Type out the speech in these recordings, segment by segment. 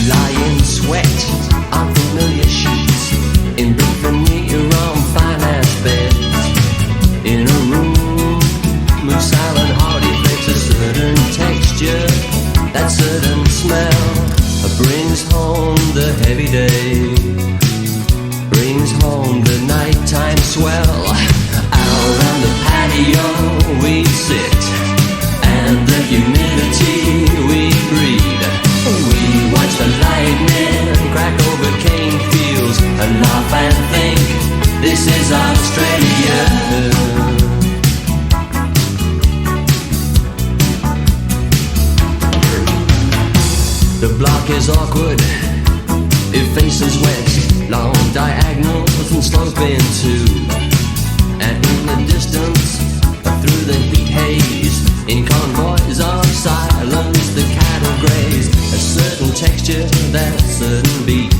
lie in sweat on familiar sheets, in big veneer-on finance beds, in a room with silent hearty flakes, a certain texture, that certain smell brings home the heavy day, brings home the nighttime swell. Out on the patio we sit, and the humidity we breathe. We watch the lightning crack over cane fields and laugh and think, this is Australia. The block is awkward, it faces west, long diagonals and sloping too. And in the distance, through the heat haze, in convoys of silence, the cattle graze. A certain texture, that certain beat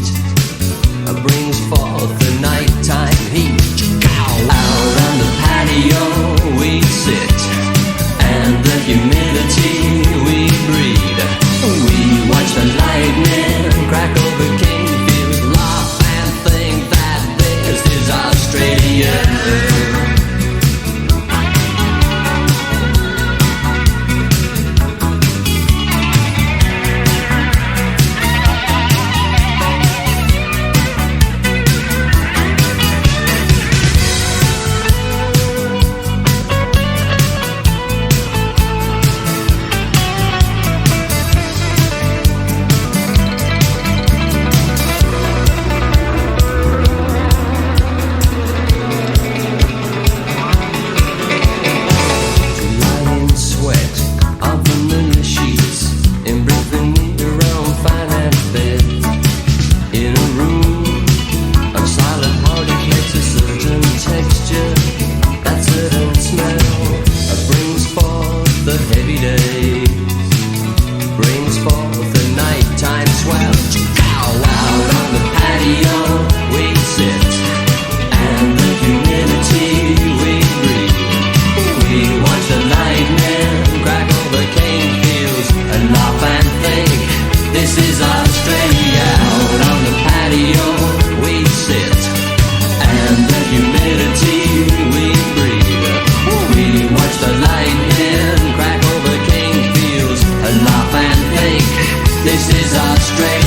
brings forth the nighttime heat. Out on the patio we sit, and the humidity we breathe. We watch the lightning crack over cane fields, laugh and think that this is Australia. This is Australia. Out on the patio we sit, and the humidity we breathe. We watch the lightning crack over cane fields, laugh and think, this is Australia.